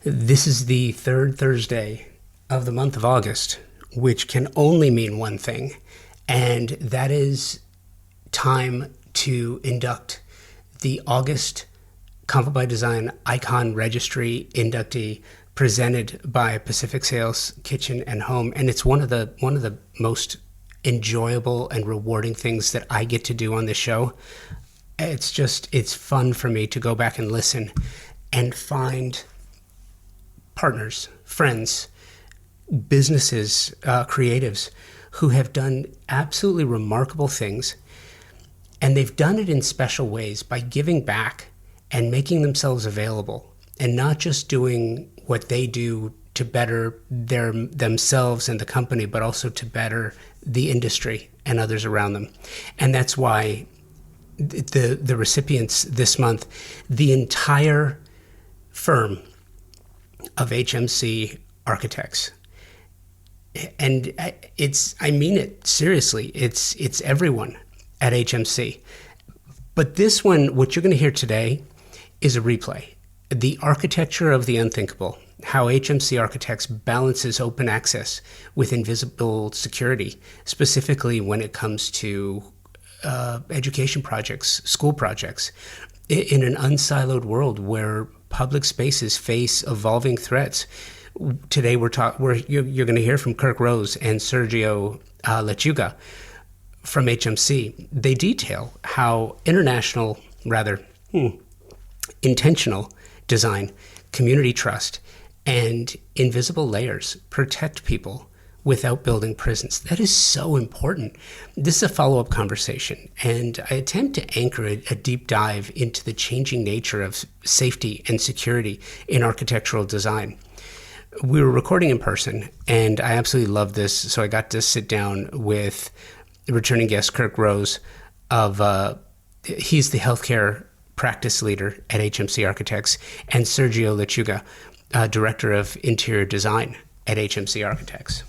This is the third Thursday of the month of August, which can only mean one thing, and that is time to induct the August Convo by Design Icon Registry inductee presented by Pacific Sales Kitchen and Home. And it's one of the most enjoyable and rewarding things that I get to do on this show. It's fun for me to go back and listen and find partners, friends, businesses, creatives who have done absolutely remarkable things. And they've done it in special ways by giving back and making themselves available, and not just doing what they do to better themselves and the company, but also to better the industry and others around them. And that's why the recipients this month, the entire firm of HMC Architects. And I mean it seriously. It's everyone at HMC. But this one, what you're going to hear today, is a replay. The architecture of the unthinkable, how HMC Architects balances open access with invisible security, specifically when it comes to education projects, school projects, in an unsiloed world where public spaces face evolving threats. Today you're going to hear from Kirk Rose and Sergio Lechuga from HMC. They detail how intentional design, community trust, and invisible layers protect people without building prisons. That is so important. This is a follow-up conversation, and I attempt to anchor a deep dive into the changing nature of safety and security in architectural design. We were recording in person, and I absolutely love this, so I got to sit down with returning guest Kirk Rose he's the healthcare practice leader at HMC Architects, and Sergio Lechuga, Director of Interior Design at HMC Architects.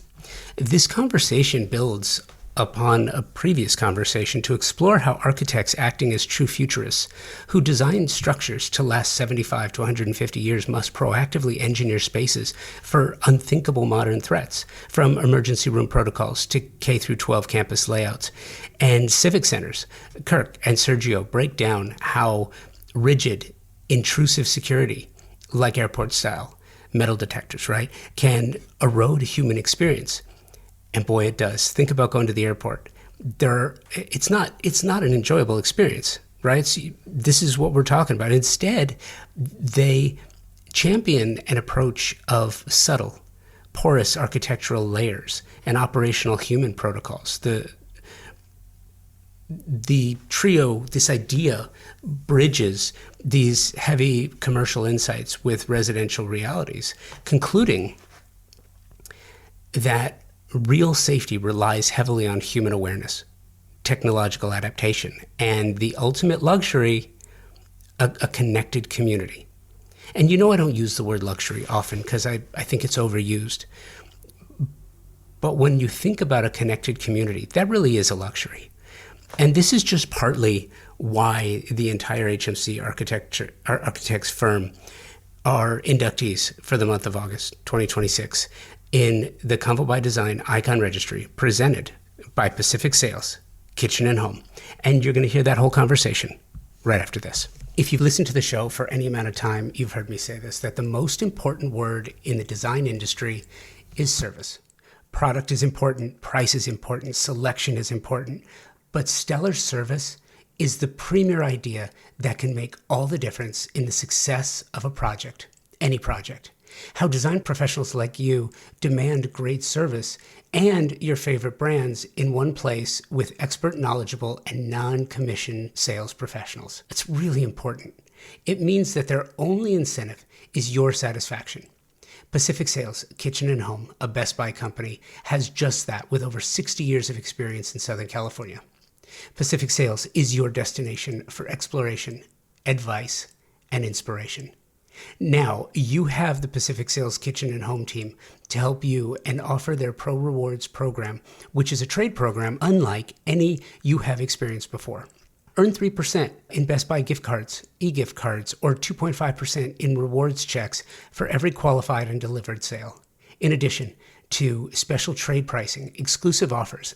This conversation builds upon a previous conversation to explore how architects acting as true futurists who design structures to last 75 to 150 years must proactively engineer spaces for unthinkable modern threats, from emergency room protocols to K through 12 campus layouts and civic centers. Kirk and Sergio break down how rigid, intrusive security, like airport style metal detectors, right, can erode human experience. And boy, it does. Think about going to the airport. It's not an enjoyable experience, right? So this is what we're talking about. Instead, they champion an approach of subtle, porous architectural layers and operational human protocols. The trio, this idea, bridges these heavy commercial insights with residential realities, concluding that real safety relies heavily on human awareness, technological adaptation, and the ultimate luxury, a connected community. And I don't use the word luxury often because I think it's overused. But when you think about a connected community, that really is a luxury. And this is just partly why the entire HMC Architects firm are inductees for the month of August 2026 in the Convo by Design Icon Registry, presented by Pacific Sales Kitchen and Home. And you're going to hear that whole conversation right after this. If you've listened to the show for any amount of time, you've heard me say this, that the most important word in the design industry is service. Product is important, price is important, selection is important, but stellar service is the premier idea that can make all the difference in the success of a project, any project. How design professionals like you demand great service and your favorite brands in one place with expert, knowledgeable, and non-commission sales professionals. It's really important. It means that their only incentive is your satisfaction. Pacific Sales Kitchen and Home, a Best Buy company, has just that with over 60 years of experience in Southern California. Pacific Sales is your destination for exploration, advice, and inspiration. Now, you have the Pacific Sales Kitchen and Home team to help you and offer their Pro Rewards program, which is a trade program unlike any you have experienced before. Earn 3% in Best Buy gift cards, e-gift cards, or 2.5% in rewards checks for every qualified and delivered sale. In addition to special trade pricing, exclusive offers,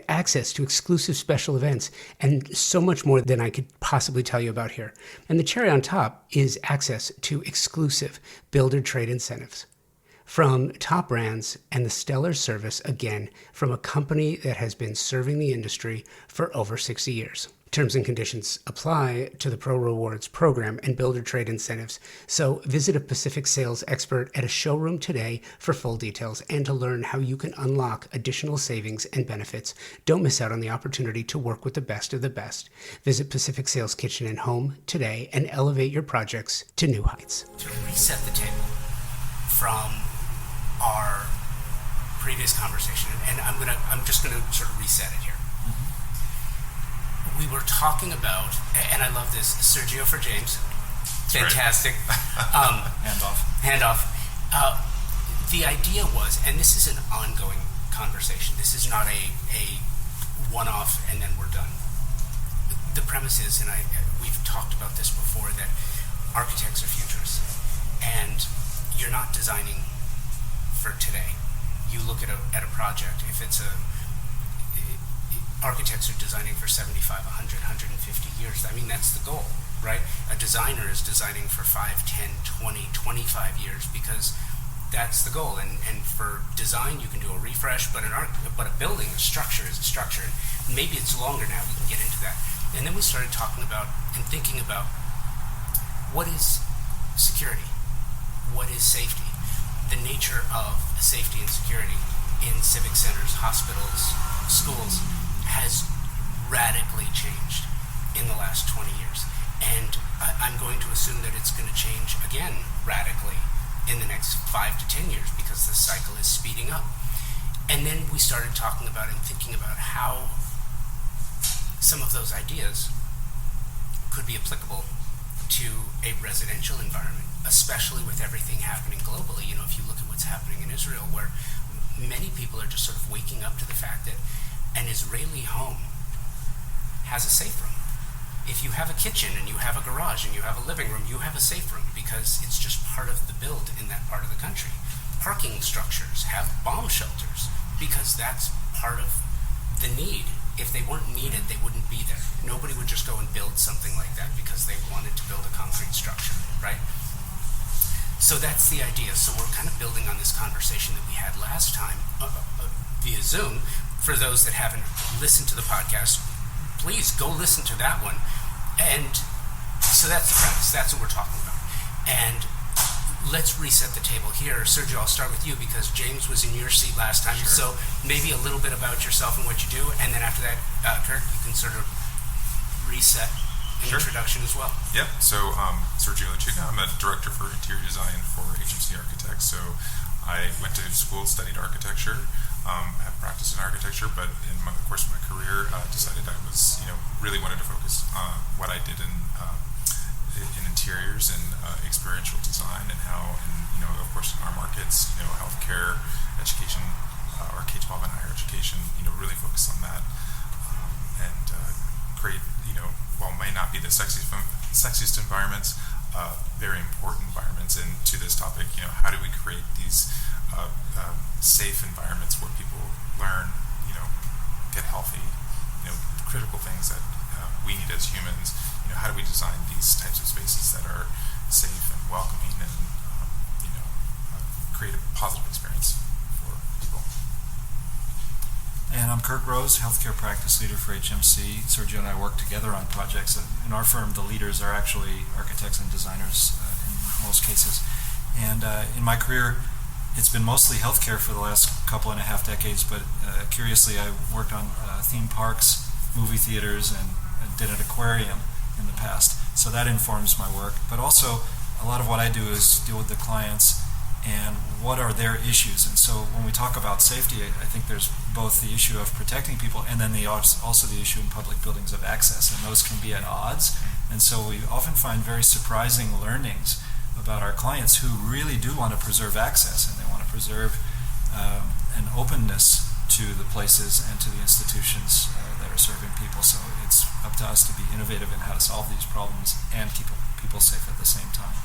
access to exclusive special events, and so much more than I could possibly tell you about here. And the cherry on top is access to exclusive builder trade incentives from top brands and the stellar service, again, from a company that has been serving the industry for over 60 years. Terms and conditions apply to the Pro Rewards program and builder trade incentives. So visit a Pacific sales expert at a showroom today for full details and to learn how you can unlock additional savings and benefits. Don't miss out on the opportunity to work with the best of the best. Visit Pacific Sales Kitchen and Home today and elevate your projects to new heights. To reset the table from our previous conversation, and I'm just gonna sort of reset it here. We were talking about, and I love this, Sergio for James. Fantastic. Handoff. The idea was, and this is an ongoing conversation. This is not a one-off and then we're done. The premise is, and we've talked about this before, that architects are futurists. And you're not designing for today. You look at a project. If it's architects are designing for 75, 100, 150 years. I mean, that's the goal, right? A designer is designing for 5, 10, 20, 25 years because that's the goal. And for design, you can do a refresh, but a building, a structure is a structure. And maybe it's longer now. We can get into that. And then we started talking about and thinking about what is security? What is safety? The nature of safety and security in civic centers, hospitals, schools has radically changed in the last 20 years. And I'm going to assume that it's going to change again radically in the next 5 to 10 years because the cycle is speeding up. And then we started talking about and thinking about how some of those ideas could be applicable to a residential environment, especially with everything happening globally. You know, if you look at what's happening in Israel, where many people are just sort of waking up to the fact that an Israeli home has a safe room. If you have a kitchen and you have a garage and you have a living room, you have a safe room because it's just part of the build in that part of the country. Parking structures have bomb shelters because that's part of the need. If they weren't needed, they wouldn't be there. Nobody would just go and build something like that because they wanted to build a concrete structure, right? So that's the idea. So we're kind of building on this conversation that we had last time via Zoom. For those that haven't listened to the podcast, please go listen to that one. And so that's the premise. That's what we're talking about. And let's reset the table here. Sergio, I'll start with you because James was in your seat last time. Sure. So maybe a little bit about yourself and what you do. And then after that, Kirk, you can sort of reset an introduction as well. Yep. So Sergio Lechuga, I'm a director for interior design for HMC Architects. So I went to school, studied architecture. Have practiced in architecture, but in the course of my career, decided I was, really wanted to focus on what I did in interiors and experiential design, and how, of course, in our markets, healthcare, education, or K-12 and higher education, really focus on that, and create, while may not be the sexiest environments, very important environments. And to this topic, how do we create these safe environments where people learn, get healthy, critical things that we need as humans. How do we design these types of spaces that are safe and welcoming and, create a positive experience for people? And I'm Kirk Rose, healthcare practice leader for HMC. Sergio and I work together on projects. In our firm, the leaders are actually architects and designers in most cases. And in my career, it's been mostly healthcare for the last couple and a half decades, but curiously, I worked on theme parks, movie theaters, and did an aquarium in the past. So that informs my work. But also, a lot of what I do is deal with the clients and what are their issues. And so when we talk about safety, I think there's both the issue of protecting people and then also the issue in public buildings of access, and those can be at odds. And so we often find very surprising learnings about our clients who really do want to preserve access, and they want to preserve an openness to the places and to the institutions that are serving people. So it's up to us to be innovative in how to solve these problems and keep people safe at the same time.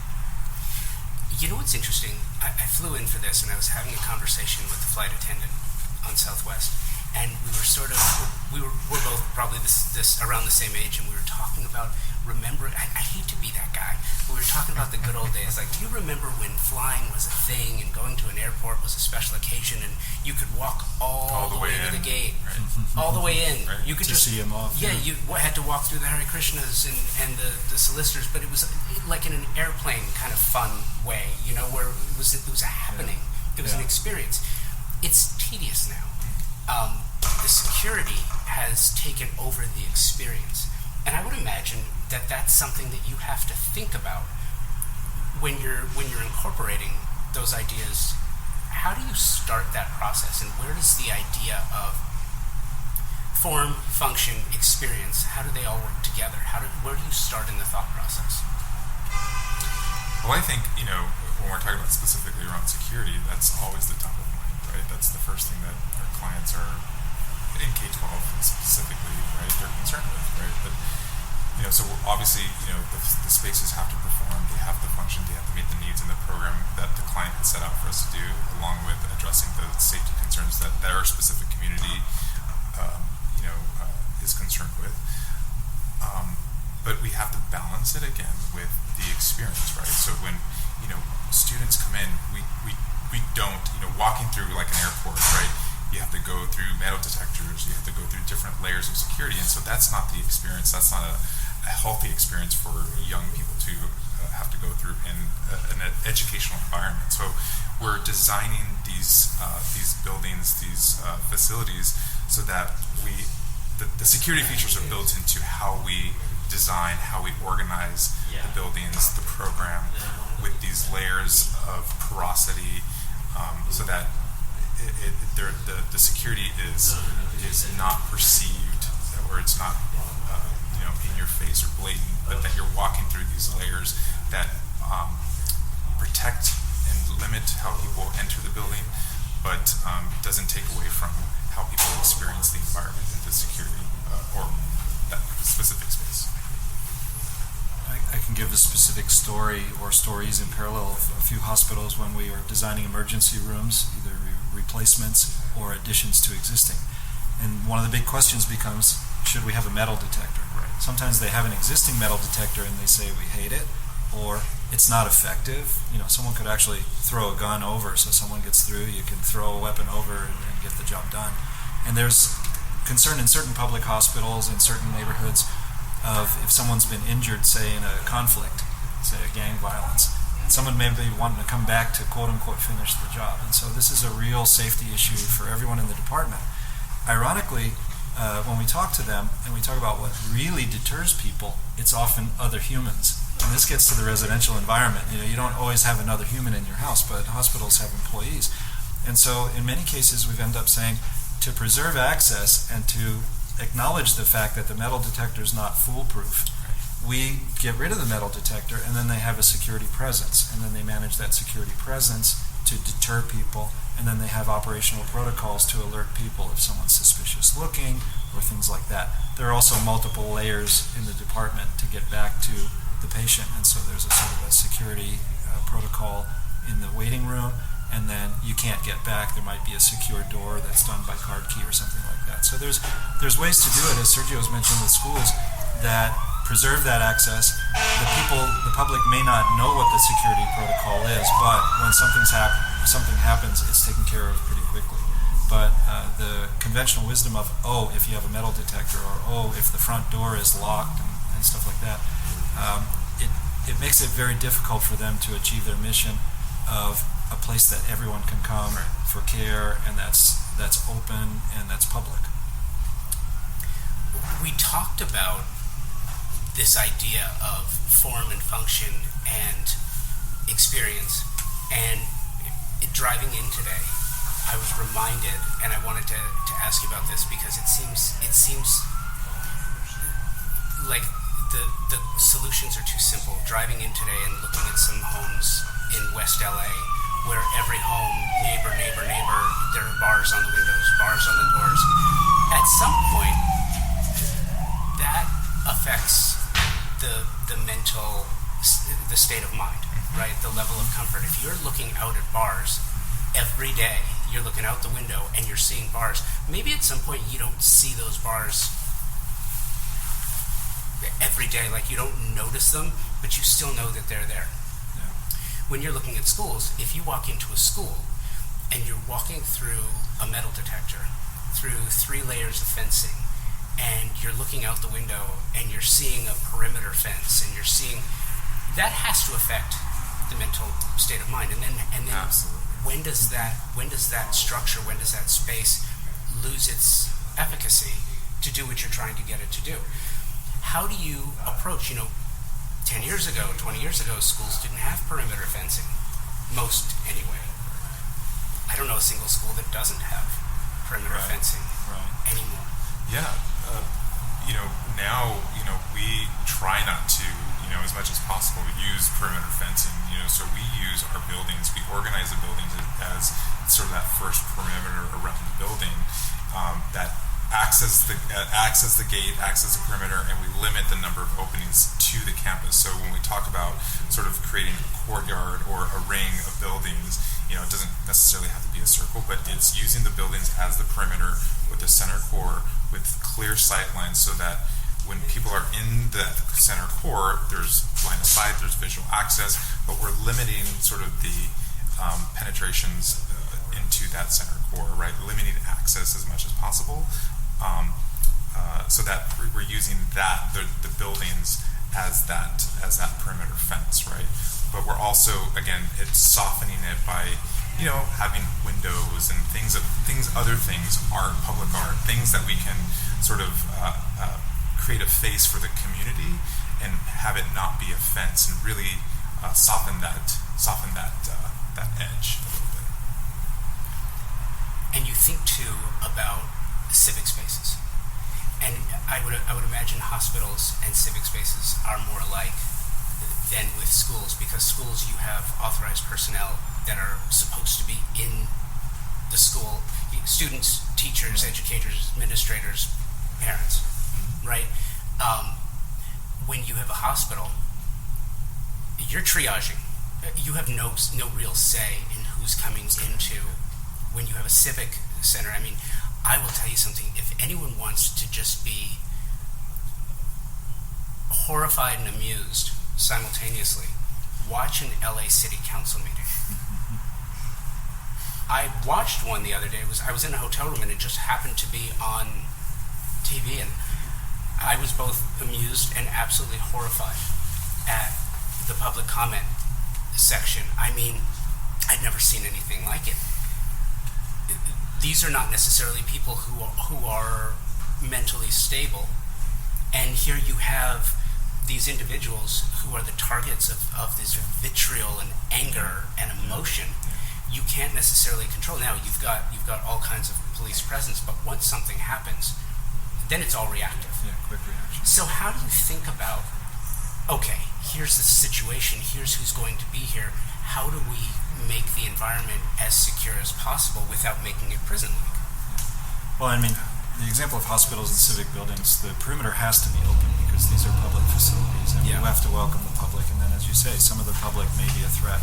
You know what's interesting? I flew in for this, and I was having a conversation with the flight attendant on Southwest, and we're both probably this around the same age, and we were talking about remembering. I hate to be that guy, but we were talking about the good old days. Like, do you remember when flying was a thing and going to an airport was a special occasion, and you could walk all the way to the gate, right. All the way in. Right. You could to just see him off. Yeah, you had to walk through the Hare Krishnas and the solicitors, but it was like in an airplane kind of fun way, where it was a happening. It was an experience. It's tedious now. The security has taken over the experience, and I would imagine that that's something that you have to think about when you're incorporating those ideas. How do you start that process, and where does the idea of form, function, experience, how do they all work together? Where do you start in the thought process? Well, I think, when we're talking about specifically around security, that's always the top of mind, right? That's the first thing that our clients are, in K-12 specifically, right, they're concerned with, right? But, so obviously, the spaces have to perform, they have to function, they have to meet the needs in the program that the client has set out for us to do, along with addressing the safety concerns that their specific community, is concerned with. But we have to balance it again with the experience, right? So when, students come in, we don't, walking through like an airport, right? You have to go through metal detectors, you have to go through different layers of security, and so that's not the experience, that's not a healthy experience for young people to have to go through in an educational environment. So we're designing these buildings, these facilities, so that the security features are built into how we design, how we organize the buildings, the program, with these layers of porosity, so that the security is not perceived, or it's not in your face or blatant, but that you're walking through these layers that protect and limit how people enter the building, but doesn't take away from how people experience the environment and the security or that specific space. I can give a specific story or stories in parallel of a few hospitals when we are designing emergency rooms, either replacements or additions to existing. And one of the big questions becomes, should we have a metal detector? Right. Sometimes they have an existing metal detector and they say we hate it, or it's not effective. Someone could actually throw a gun over, so someone gets through, you can throw a weapon over and get the job done. And there's concern in certain public hospitals in certain neighborhoods of if someone's been injured, say in a conflict, say a gang violence, someone may be wanting to come back to quote-unquote finish the job. And so this is a real safety issue for everyone in the department. Ironically, when we talk to them and we talk about what really deters people, it's often other humans. And this gets to the residential environment. You don't always have another human in your house, but hospitals have employees. And so in many cases we've ended up saying to preserve access and to acknowledge the fact that the metal detector is not foolproof, we get rid of the metal detector, and then they have a security presence, and then they manage that security presence to deter people, and then they have operational protocols to alert people if someone's suspicious looking or things like that. There are also multiple layers in the department to get back to the patient, and so there's a sort of a security protocol in the waiting room, and then you can't get back. There might be a secure door that's done by card key or something like that. So there's ways to do it, as Sergio has mentioned with schools, that preserve that access. The public may not know what the security protocol is, but when something happens, it's taken care of pretty quickly. But the conventional wisdom of, if you have a metal detector, or if the front door is locked and stuff like that, it makes it very difficult for them to achieve their mission of a place that everyone can come for care, and that's open and that's public. We talked about this idea of form and function and experience, and driving in today, I was reminded, and I wanted to ask you about this because it seems like the solutions are too simple. Driving in today and looking at some homes in West LA where every home, neighbor, there are bars on the windows, bars on the doors. At some point, that affects the mental, the state of mind, right? The level of comfort. If you're looking out at bars every day, you're looking out the window and you're seeing bars, maybe at some point you don't see those bars every day, like you don't notice them, but you still know that they're there. Yeah. When you're looking at schools, if you walk into a school and you're walking through a metal detector, through 3 layers of fencing, and you're looking out the window and you're seeing a perimeter fence, and you're seeing, that has to affect the mental state of mind. And then Absolutely. when does that structure, when does that space lose its efficacy to do what you're trying to get it to do? How do you approach, 10 years ago, 20 years ago, schools didn't have perimeter fencing. Most, anyway. I don't know a single school that doesn't have perimeter fencing anymore. Yeah. Now, we try not to, as much as possible, use perimeter fencing, so we use our buildings, we organize the buildings as sort of that first perimeter around the building that acts as the gate, acts as the perimeter, and we limit the number of openings to the campus. So when we talk about sort of creating a courtyard or a ring of buildings, it doesn't necessarily have to be a circle, but it's using the buildings as the perimeter with the center core with clear sight lines, so that when people are in the center core, there's line of sight, there's visual access, but we're limiting sort of the penetrations into that center core, right? Limiting access as much as possible, so that we're using the buildings as that perimeter fence, right? But we're also, again, it's softening it by having windows and other things, art, public art, things that we can sort of create a face for the community and have it not be a fence, and really soften that edge a little bit. And you think too about civic spaces, and I would imagine hospitals and civic spaces are more alike than with schools, because schools, you have authorized personnel that are supposed to be in the school, students, teachers, educators, administrators, parents, right? When you have a hospital, you're triaging. You have no real say in who's coming into. When you have a civic center, I will tell you something. If anyone wants to just be horrified and amused simultaneously, watch an LA City Council meeting. I watched one the other day. I was in a hotel room and it just happened to be on TV, and I was both amused and absolutely horrified at the public comment section. I'd never seen anything like it. These are not necessarily people who are mentally stable, and here you have these individuals who are the targets of this vitriol and anger and emotion. You can't necessarily control. Now you've got all kinds of police presence, but once something happens, then it's all reactive. Yeah, quick reaction. So how do you think about, okay, here's the situation, here's who's going to be here, how do we make the environment as secure as possible without making it prison-like? Well, the example of hospitals and civic buildings, the perimeter has to be open because these are public facilities, and you have to welcome the public. And then, as you say, some of the public may be a threat.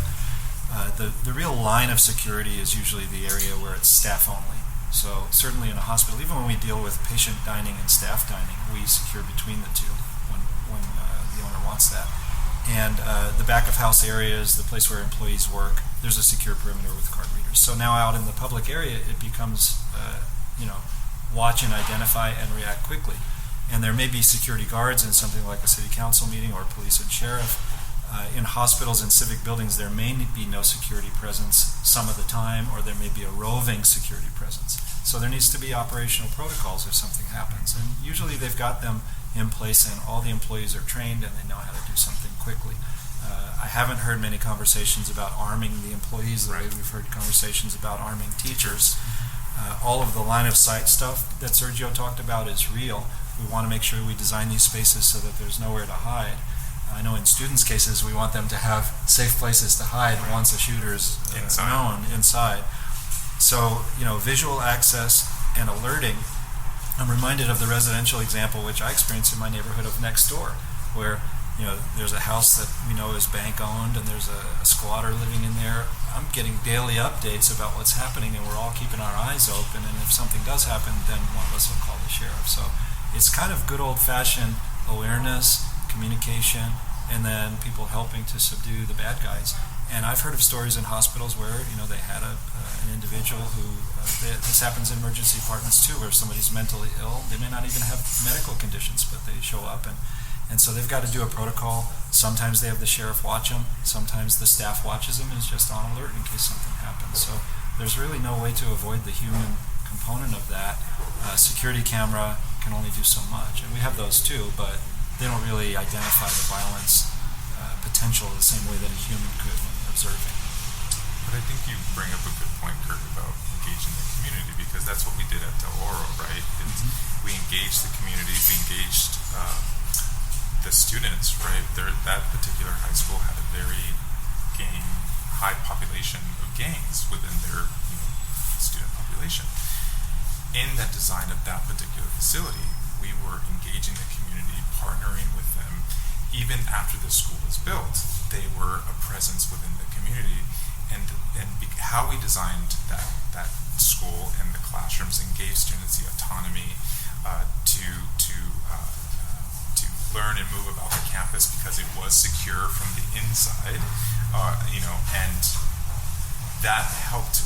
The real line of security is usually the area where it's staff only. So certainly in a hospital, even when we deal with patient dining and staff dining, we secure between the two when the owner wants that. And the back of house areas, the place where employees work, there's a secure perimeter with card readers. So now out in the public area, it becomes, watch and identify and react quickly. And there may be security guards in something like a city council meeting or police and sheriff. In hospitals and civic buildings, there may be no security presence some of the time, or there may be a roving security presence. So there needs to be operational protocols if something happens. And usually they've got them in place and all the employees are trained and they know how to do something quickly. I haven't heard many conversations about arming the employees the way we've heard conversations about arming teachers. All of the line of sight stuff that Sergio talked about is real. We want to make sure we design these spaces so that there's nowhere to hide. I know in students' cases we want them to have safe places to hide once a shooter is known inside. So, visual access and alerting I'm reminded of the residential example, which I experienced in my neighborhood of next door, where there's a house that we know is bank owned, and there's a squatter living in there. I'm getting daily updates about what's happening, and we're all keeping our eyes open. And if something does happen, then one of us will call the sheriff. So it's kind of good old-fashioned awareness, communication, and then people helping to subdue the bad guys. And I've heard of stories in hospitals where they had an individual who this happens in emergency departments too, where somebody's mentally ill. They may not even have medical conditions, but they show up and so they've got to do a protocol. Sometimes they have the sheriff watch them. Sometimes the staff watches them and is just on alert in case something happens. So there's really no way to avoid the human component of that. Security camera can only do so much, and we have those too, but they don't really identify the violence potential the same way that a human could when observing. But I think you bring up a good point, Kirk, about engaging the community, because that's what we did at Del Oro, right? We engaged the community, we engaged the students, right? That particular high school had a very high population of gangs within their student population. In that design of that particular facility, we were engaging the community, partnering with them. Even after the school was built, they were a presence within the community, and how we designed that school and the classrooms and gave students the autonomy to learn and move about the campus, because it was secure from the inside, and that helped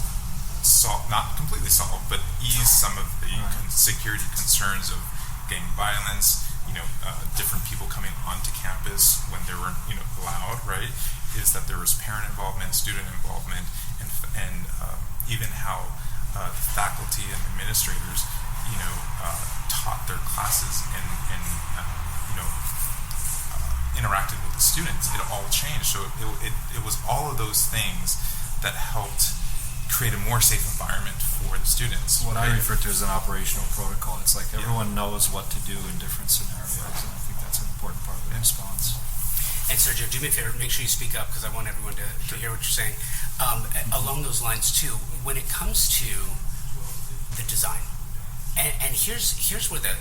solve, not completely solve, but ease some of the security concerns of gang violence. Different people coming onto campus when they weren't, allowed, right? Is that there was parent involvement, student involvement, and even how faculty and administrators, taught their classes and interacted with the students. It all changed. So it was all of those things that helped create a more safe environment for the students. What I refer to as an operational protocol. It's like everyone knows what to do in different scenarios, and I think that's an important part of the response. And Sergio, do me a favor, make sure you speak up, because I want everyone to hear what you're saying. Along those lines too, when it comes to the design, and here's where the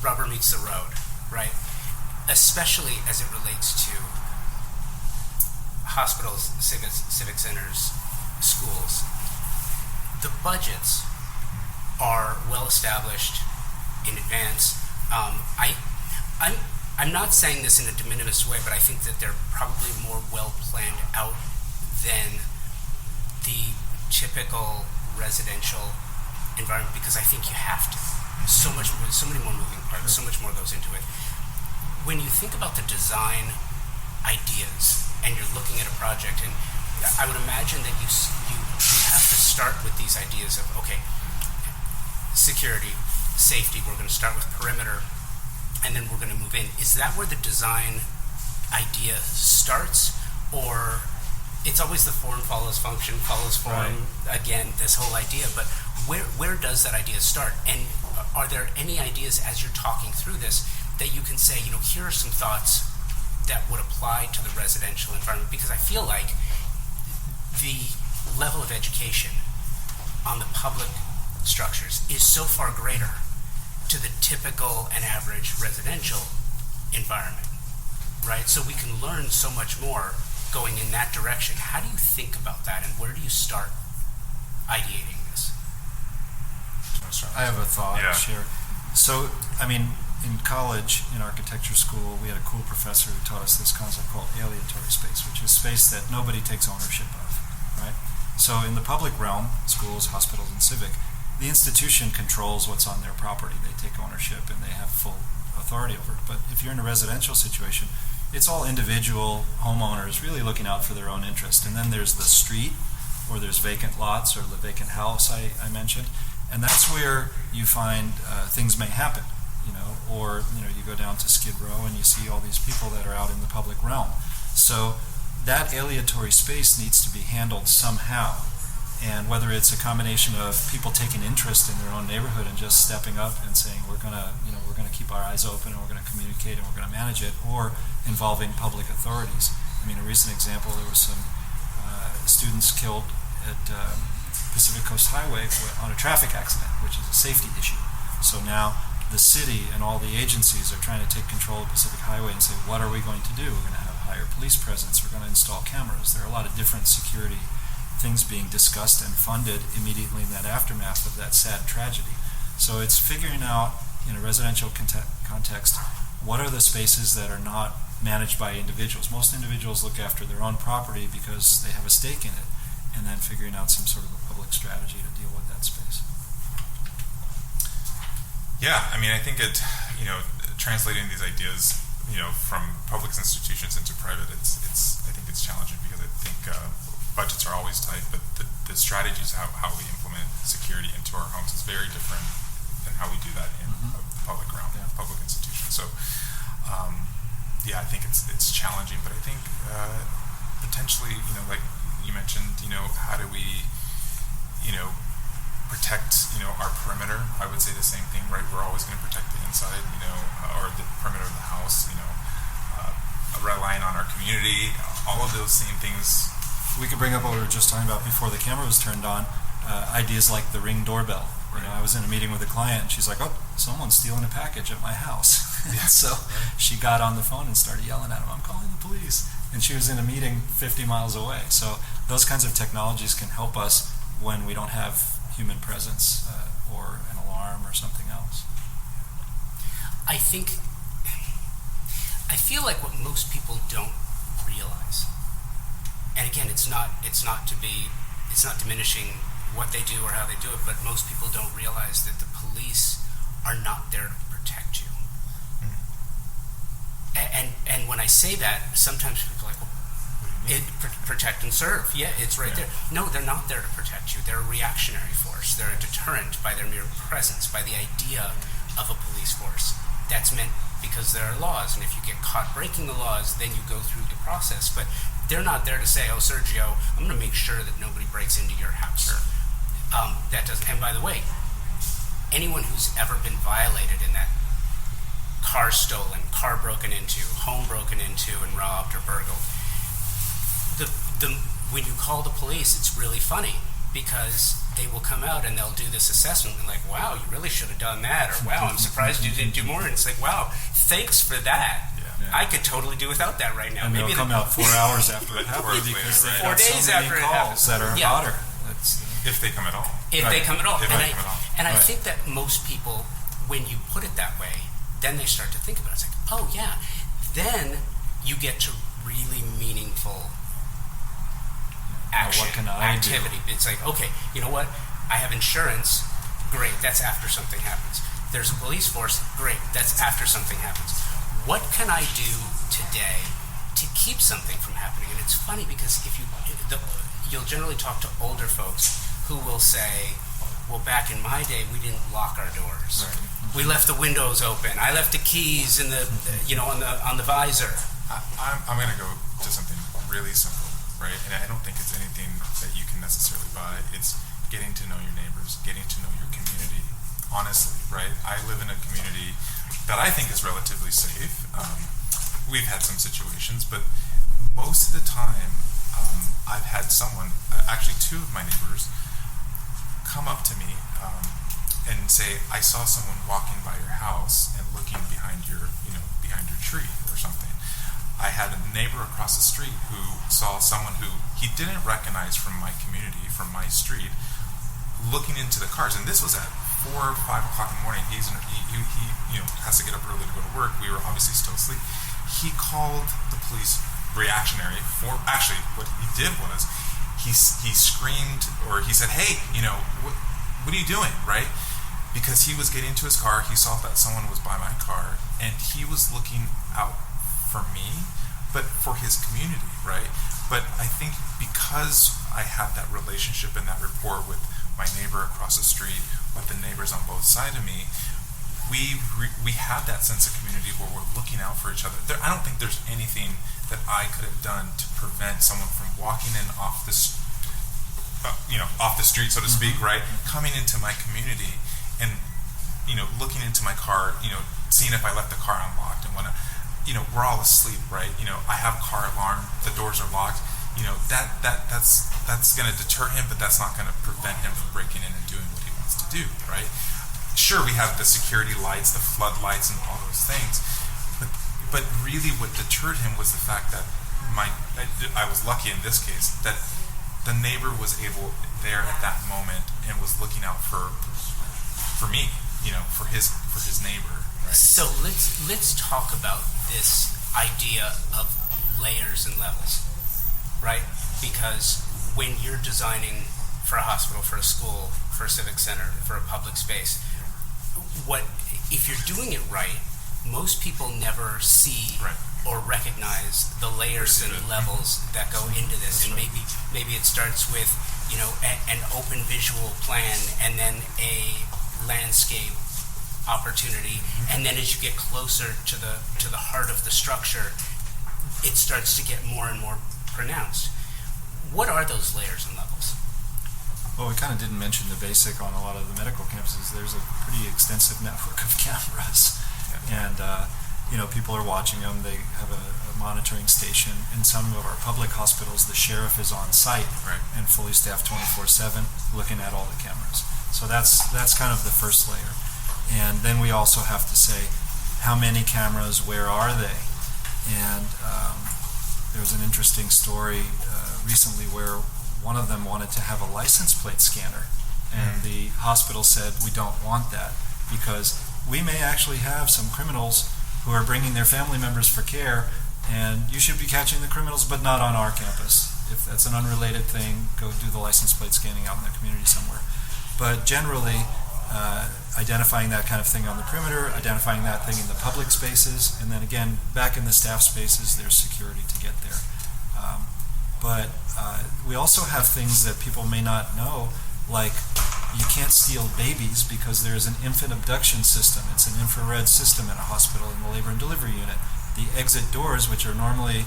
rubber meets the road, right? Especially as it relates to hospitals, civic centers, schools. The budgets are well established in advance. I'm not saying this in a de minimis way, but I think that they're probably more well planned out than the typical residential environment, because I think you have to. So many more moving parts, so much more goes into it. When you think about the design ideas and you're looking at a project, and I would imagine that you have to start with these ideas of, okay, security, safety, we're going to start with perimeter, and then we're going to move in. Is that where the design idea starts, or it's always the form follows function, follows form, again, this whole idea, but where does that idea start? And are there any ideas as you're talking through this that you can say, here are some thoughts that would apply to the residential environment? Because I feel like the level of education on the public structures is so far greater to the typical and average residential environment, right? So we can learn so much more going in that direction. How do you think about that, and where do you start ideating this? I have a thought to share. So, in college, in architecture school, we had a cool professor who taught us this concept called aleatory space, which is space that nobody takes ownership of, right? So in the public realm, schools, hospitals, and civic, the institution controls what's on their property. They take ownership and they have full authority over it. But if you're in a residential situation, it's all individual homeowners really looking out for their own interest. And then there's the street, or there's vacant lots, or the vacant house I mentioned. And that's where you find things may happen. Or you go down to Skid Row and you see all these people that are out in the public realm. So that aleatory space needs to be handled somehow. And whether it's a combination of people taking interest in their own neighborhood and just stepping up and saying we're gonna keep our eyes open and we're gonna communicate and we're gonna manage it, or involving public authorities. A recent example, there was some students killed at Pacific Coast Highway on a traffic accident, which is a safety issue. So now the city and all the agencies are trying to take control of Pacific Highway and say, what are we going to do? We're going to have higher police presence. We're going to install cameras. There are a lot of different security things being discussed and funded immediately in that aftermath of that sad tragedy. So it's figuring out, in a residential context, what are the spaces that are not managed by individuals. Most individuals look after their own property because they have a stake in it, and then figuring out some sort of a public strategy to deal with that space. Yeah, I mean, I think translating these ideas, from public institutions into private, I think it's challenging because I think budgets are always tight, but the strategies how we implement security into our homes is very different than how we do that in a public realm, public institution. So, I think it's challenging, but I think potentially, like you mentioned, how do we, protect, our perimeter? I would say the same thing, right? We're always going to protect the inside, or the perimeter of the house, relying on our community, all of those same things. We could bring up what we were just talking about before the camera was turned on, ideas like the Ring doorbell. Right. I was in a meeting with a client, and she's like, "Oh, someone's stealing a package at my house." So she got on the phone and started yelling at him, "I'm calling the police." And she was in a meeting 50 miles away. So those kinds of technologies can help us when we don't have human presence or an alarm or something else. I feel like what most people don't realize, and again, it's not diminishing what they do or how they do it, but most people don't realize that the police are not there to protect you. And when I say that, sometimes people are like, well, protect and serve. Yeah, it's right there. No, they're not there to protect you. They're a reactionary force. They're a deterrent by their mere presence, by the idea of a police force. That's meant because there are laws, and if you get caught breaking the laws, then you go through the process. But they're not there to say, "Oh, Sergio, I'm going to make sure that nobody breaks into your house." Sure. That doesn't. And by the way, anyone who's ever been violated in that, car stolen, car broken into, home broken into and robbed or burgled, when you call the police, it's really funny because they will come out and they'll do this assessment and like, "Wow, you really should have done that," or "Wow, I'm surprised you didn't do more." And it's like, "Wow, thanks for that. Yeah. I could totally do without that right now." And Maybe they'll come out 4 hours after it happened because they've got 4 days so many after it calls happens. that are hotter. If they come at all. If they come at all. And I Right. think that most people, when you put it that way, then they start to think about it. It's like, oh yeah, then you get to really meaningful action, what can I activity. do? It's like, okay, you know what? I have insurance. Great, that's after something happens. There's a police force. Great, that's after something happens. What can I do today to keep something from happening? And it's funny because you'll generally talk to older folks who will say, "Well, back in my day, we didn't lock our doors. Right. We left the windows open. I left the keys in the, on the visor." I'm going to go to something really simple, right? And I don't think it's anything that you can necessarily buy. It's getting to know your neighbors, getting to know your community, honestly, right? I live in a community that I think is relatively safe. We've had some situations, but most of the time, I've had someone, actually 2 of my neighbors, come up to me and say, "I saw someone walking by your house and looking behind your tree or something." I had a neighbor across the street who saw someone who he didn't recognize from my community, from my street, looking into the cars, and this was at 4 or 5 o'clock in the morning. He has to get up early to go to work. We were obviously still asleep. He called the police reactionary. Actually, what he did was he screamed, or he said, "Hey, what are you doing?" Right? Because he was getting into his car, he saw that someone was by my car, and he was looking out for me, but for his community, right? But I think because I have that relationship and that rapport with my neighbor across the street, with the neighbors on both sides of me, we have that sense of community where we're looking out for each other. I don't think there's anything that I could have done to prevent someone from walking in off the street, so to speak, right? Coming into my community and, looking into my car, seeing if I left the car unlocked and whatnot. We're all asleep, right? I have car alarm, the doors are locked. that's going to deter him, but that's not going to prevent him from breaking in and doing what he wants to do, right? Sure, we have the security lights, the floodlights, and all those things, but really what deterred him was the fact that I was lucky in this case that the neighbor was able there at that moment and was looking out for me, for his neighbor, right? So let's talk about this idea of layers and levels, right? Because when you're designing for a hospital, for a school, for a civic center, for a public space, if you're doing it right, most people never see or recognize the layers and levels that go into this. And maybe it starts with an open visual plan, and then a landscape opportunity, and then as you get closer to the heart of the structure, it starts to get more and more pronounced. What are those layers and levels? Well, we kind of didn't mention the basic on a lot of the medical campuses. There's a pretty extensive network of cameras, and people are watching them. They have a monitoring station. In some of our public hospitals, the sheriff is on site and fully staffed 24/7, looking at all the cameras. So that's kind of the first layer. And then we also have to say, how many cameras, where are they? And there was an interesting story recently where one of them wanted to have a license plate scanner, and the hospital said, we don't want that because we may actually have some criminals who are bringing their family members for care, and you should be catching the criminals, but not on our campus. If that's an unrelated thing, go do the license plate scanning out in the community somewhere. But generally, identifying that kind of thing on the perimeter, identifying that thing in the public spaces, and then again, back in the staff spaces, there's security to get there. But we also have things that people may not know, like you can't steal babies because there's an infant abduction system. It's an infrared system in a hospital in the labor and delivery unit. The exit doors, which are normally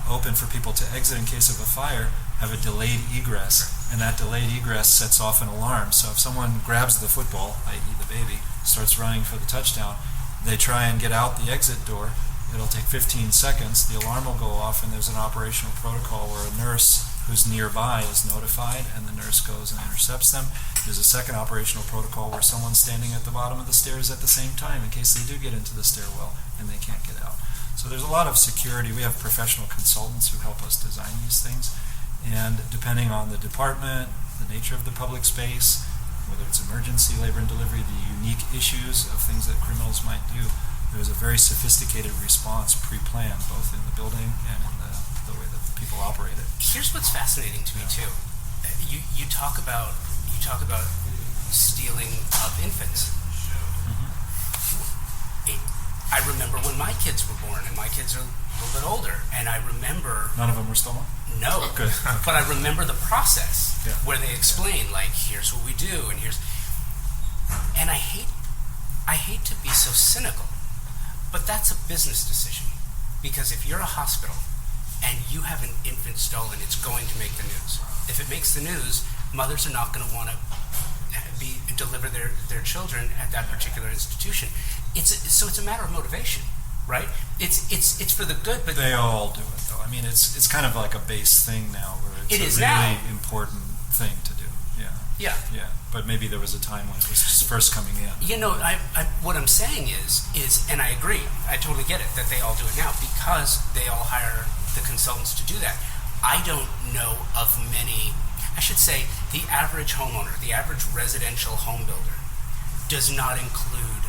open for people to exit in case of a fire, have a delayed egress, and that delayed egress sets off an alarm. So if someone grabs the football, i.e. the baby, starts running for the touchdown, they try and get out the exit door. It'll take 15 seconds, the alarm will go off, and there's an operational protocol where a nurse who's nearby is notified, and the nurse goes and intercepts them. There's a second operational protocol where someone's standing at the bottom of the stairs at the same time in case they do get into the stairwell and they can't get out. So there's a lot of security. We have professional consultants who help us design these things, and depending on the department, the nature of the public space, whether it's emergency, labor and delivery, the unique issues of things that criminals might do, there's a very sophisticated response pre-planned, both in the building and in the way that the people operate it. Here's what's fascinating to me too. You talk about stealing of infants. I remember when my kids were born, and my kids are a little bit older, and I remember... None of them were stolen? No. Good. But I remember the process where they explain, like, here's what we do, and here's... And I hate to be so cynical, but that's a business decision. Because if you're a hospital and you have an infant stolen, it's going to make the news. If it makes the news, mothers are not going to want to deliver their children at that particular institution. So it's a matter of motivation, right? It's for the good, but they all do it though. I mean, it's kind of like a base thing now, where it's a really important thing to do. Yeah. But maybe there was a time when it was just first coming in. What I'm saying is, and I agree, I totally get it that they all do it now because they all hire the consultants to do that. I don't know of many. I should say the average homeowner, the average residential home builder, does not include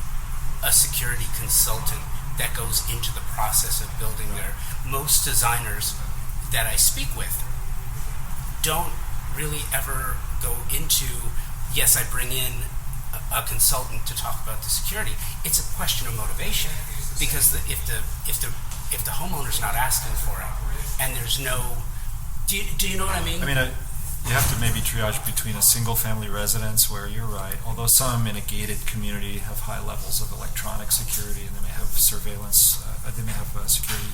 a security consultant that goes into the process of building there. Most designers that I speak with don't really ever go into, yes, I bring in a consultant to talk about the security. It's a question of motivation, because if the homeowner's not asking for it, and there's no, do you know what I mean? I mean, you have to maybe triage between a single-family residence, where you're right, although some in a gated community have high levels of electronic security, and they may have surveillance, they may have security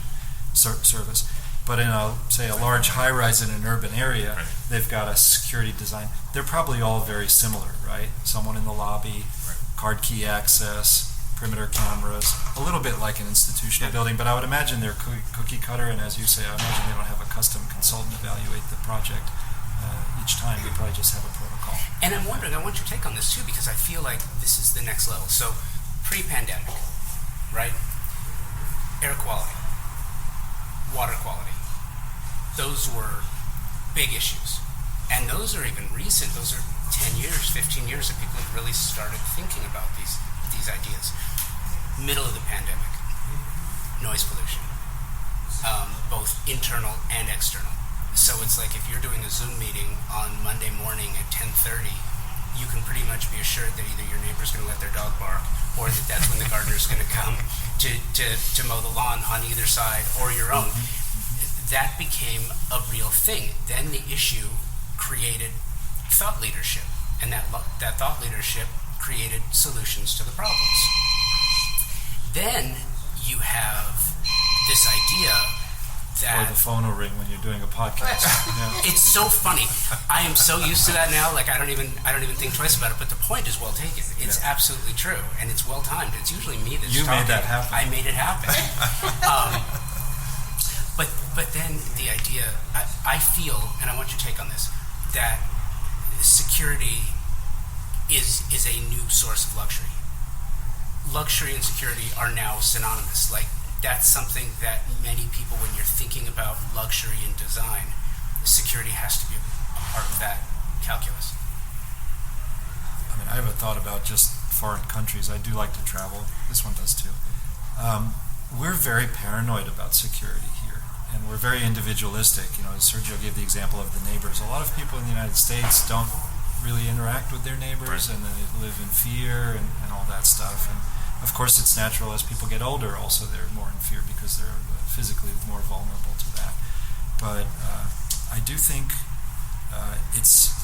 service. But in say a large high-rise in an urban area, they've got a security design. They're probably all very similar, right? Someone in the lobby, card key access, perimeter cameras, a little bit like an institutional building, but I would imagine they're cookie cutter, and as you say, I imagine they don't have a custom consultant evaluate the project each time. They probably just have a protocol. And I'm wondering, I want your take on this too, because I feel like this is the next level. So, pre-pandemic, right? Air quality, water quality, those were big issues. And those are even recent. Those are 10 years, 15 years that people have really started thinking about these ideas. Middle of the pandemic, noise pollution, both internal and external. So it's like if you're doing a Zoom meeting on Monday morning at 10:30, you can pretty much be assured that either your neighbor's going to let their dog bark, or that that's when the gardener's going to come to mow the lawn on either side, or your own. That became a real thing. Then the issue created thought leadership, and that thought leadership created solutions to the problems. Then you have this idea that... Or the phone will ring when you're doing a podcast. Yeah. It's so funny. I am so used to that now, like I don't even think twice about it, but the point is well taken. It's absolutely true, and it's well timed. It's usually me that's talking. You made that happen. I made it happen. But then the idea, I feel, and I want your take on this, that security is a new source of luxury. Luxury and security are now synonymous. Like, that's something that many people, when you're thinking about luxury and design, security has to be a part of that calculus. I mean, I have a thought about just foreign countries. I do like to travel. This one does too. We're very paranoid about security here, and we're very individualistic. You know, Sergio gave the example of the neighbors. A lot of people in the United States don't really interact with their neighbors, and they live in fear and all that stuff. And of course, it's natural as people get older. Also, they're more in fear because they're physically more vulnerable to that. But I do think it's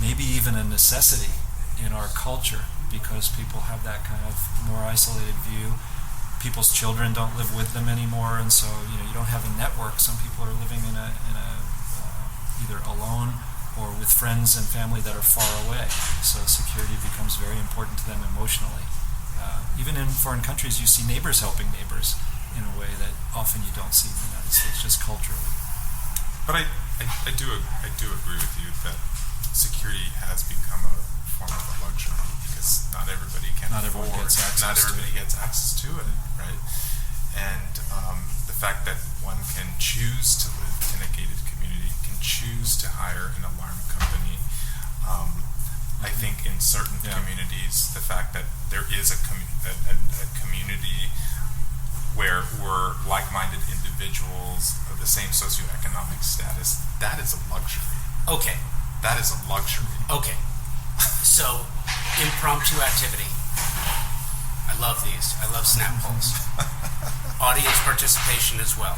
maybe even a necessity in our culture, because people have that kind of more isolated view. People's children don't live with them anymore, and so you don't have a network. Some people are living in a either alone or with friends and family that are far away. So security becomes very important to them emotionally. Even in foreign countries, you see neighbors helping neighbors in a way that often you don't see in the United States, just culturally. But I do agree with you that security has become a form of a luxury, because not everybody gets access to it, right? And the fact that one can choose to live in a gated community, can choose to hire an alarm company. I think in certain communities, the fact that there is a community where we're like-minded individuals of the same socioeconomic status, that is a luxury. Okay. That is a luxury. Okay. So, impromptu activity. I love these. I love snap polls. Audience participation as well.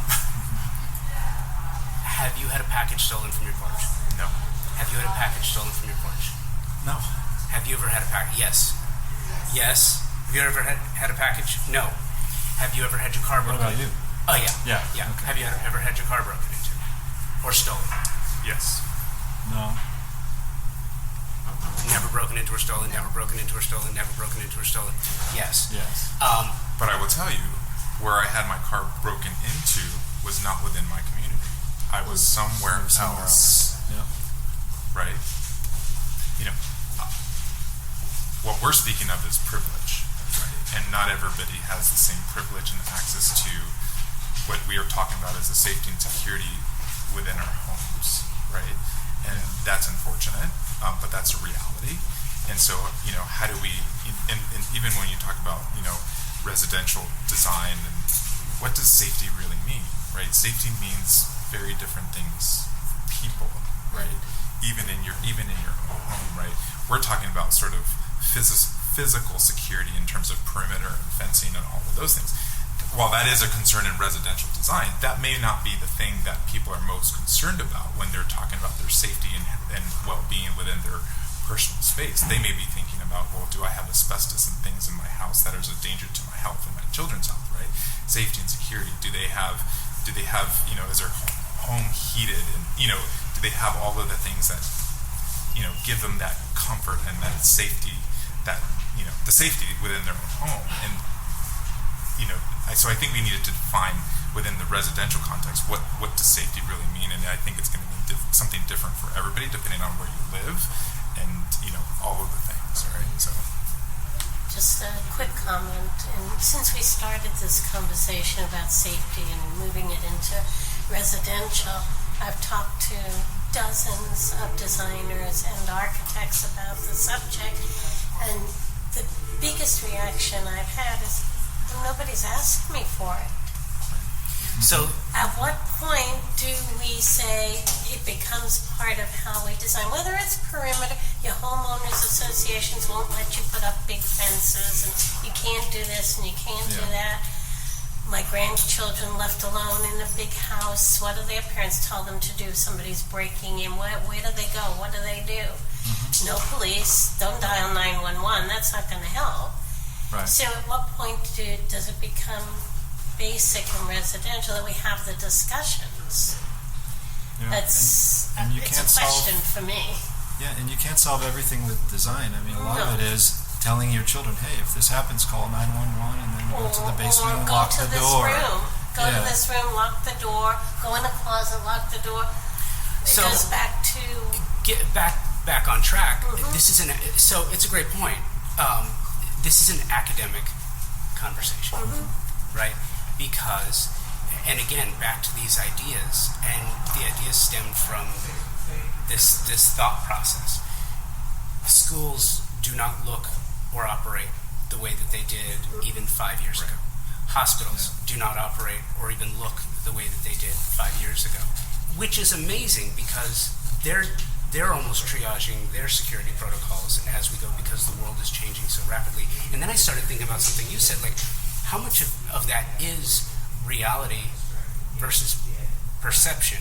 Have you had a package stolen from your porch? No. Have you had a package stolen from your porch? No. Have you ever had a package? Yes. Yes. Have you ever had a package? No. Have you ever had your car broken into? What about you? Oh, yeah. Yeah. Okay. Have you ever had your car broken into? Or stolen? Yes. No. Never broken into or stolen, never broken into or stolen, never broken into or stolen. Yes. Yes. But I will tell you, where I had my car broken into was not within my community. I was somewhere else. Yeah. Right? What we're speaking of is privilege, right? And not everybody has the same privilege and access to what we are talking about as the safety and security within our homes, right? And that's unfortunate, but that's a reality. And so, how do we, and even when you talk about, residential design, and what does safety really mean, right? Safety means very different things for people, right? Even in your own home, right? We're talking about sort of physical security in terms of perimeter and fencing and all of those things. While that is a concern in residential design, that may not be the thing that people are most concerned about when they're talking about their safety and well-being within their personal space. They may be thinking about, well, do I have asbestos and things in my house that are a danger to my health and my children's health, right? Safety and security. Do they have, is their home heated, and, do they have all of the things that, give them that comfort and that safety, that the safety within their own home. And so I think we needed to define within the residential context what does safety really mean, and I think it's going to mean something different for everybody depending on where you live, and all of the things, right? So just a quick comment, and since we started this conversation about safety and moving it into residential, I've talked to dozens of designers and architects about the subject, and the biggest reaction I've had is, nobody's asked me for it. So at what point do we say it becomes part of how we design? Whether it's perimeter, your homeowners associations won't let you put up big fences, and you can't do this and you can't do that. My grandchildren left alone in a big house. What do their parents tell them to do? Somebody's breaking in. Where do they go? What do they do? Mm-hmm. No police. Don't dial 911. That's not going to help. Right. So at what point does it become basic and residential that we have the discussions? It's a question for me. Yeah, and you can't solve everything with design. I mean, a lot of it is telling your children, hey, if this happens, call 911 and then go to the basement and lock the door. Go to this room, lock the door, go in the closet, lock the door. It goes back to... Get back on track. Mm-hmm. So it's a great point. This is an academic conversation, right? Because, and again, back to these ideas, and the ideas stemmed from this thought process. Schools do not look or operate the way that they did even 5 years ago. Hospitals do not operate or even look the way that they did 5 years ago, which is amazing because they're almost triaging their security protocols as we go because the world is changing so rapidly. And then I started thinking about something you said, like how much of that is reality versus perception,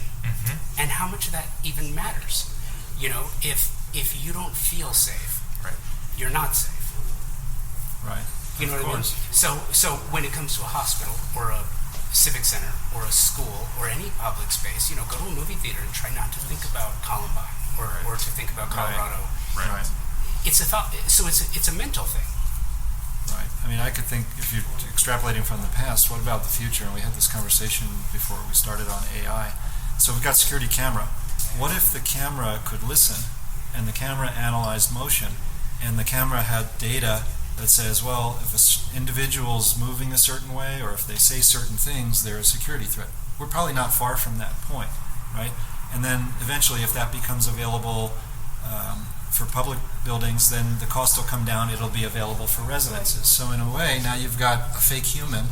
and how much of that even matters. If you don't feel safe, you're not safe. Right. You know what I mean? So when it comes to a hospital or a civic center or a school or any public space, go to a movie theater and try not to think about Columbine or to think about Colorado. Right. It's a thought. So it's a mental thing. Right. I mean, I could think, if you're extrapolating from the past, what about the future? And we had this conversation before we started on AI. So we've got security camera. What if the camera could listen and the camera analyzed motion and the camera had data that says, well, if an individual's moving a certain way or if they say certain things, they're a security threat. We're probably not far from that point, right? And then eventually, if that becomes available for public buildings, then the cost will come down. It'll be available for residences. So in a way, now you've got a fake human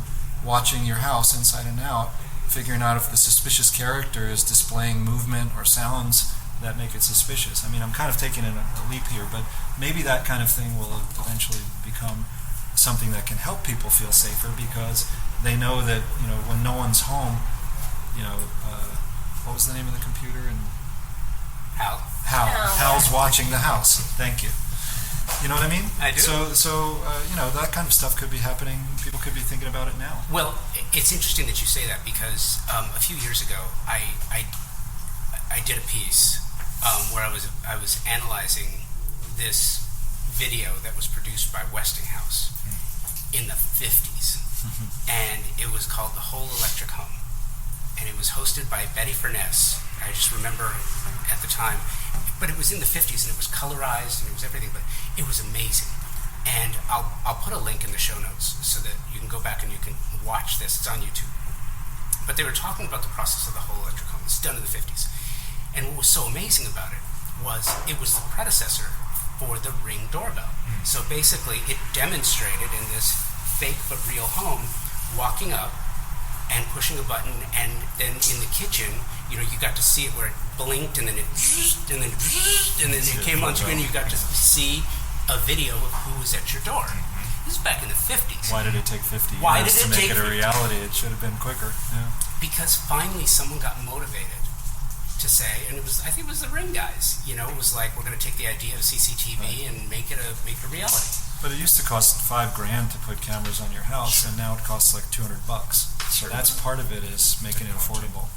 watching your house inside and out, figuring out if the suspicious character is displaying movement or sounds that make it suspicious. I mean, I'm kind of taking a leap here, but maybe that kind of thing will eventually become something that can help people feel safer because they know that, when no one's home, what was the name of the computer? And Hal's watching the house. Thank you. You know what I mean? I do. So that kind of stuff could be happening. People could be thinking about it now. Well, it's interesting that you say that because a few years ago, I did a piece where I was analyzing this video that was produced by Westinghouse in the 50s, and it was called The Whole Electric Home, and it was hosted by Betty Furness. I just remember at the time, but it was in the 50s and it was colorized and it was everything, but it was amazing. And I'll put a link in the show notes so that you can go back and you can watch this. It's on YouTube. But they were talking about the process of the whole electric home. It's done in the 50s. And what was so amazing about it was the predecessor for the Ring doorbell. So basically it demonstrated in this fake but real home walking up and pushing a button, and then in the kitchen, you got to see it where it blinked and then it came on screen and you got to see a video of who was at your door. This is back in the 50s. Why did it take 50 years to make it a reality? It should have been quicker. Yeah. Because finally someone got motivated to say, and I think it was the Ring guys, it was like, we're going to take the idea of CCTV and make it a reality. But it used to cost $5,000 to put cameras on your house, and now it costs like $200. So that's part of it, is making it affordable.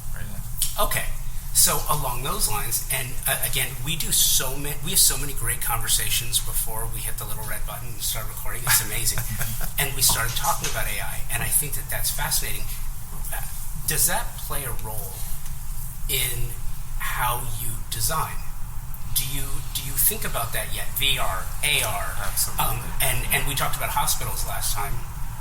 Okay, So along those lines, and again, we have so many great conversations before we hit the little red button and start recording. It's amazing. And we started talking about AI, and I think that that's fascinating. Does that play a role in how you design? Do you think about that yet? VR, AR, Absolutely. And we talked about hospitals last time.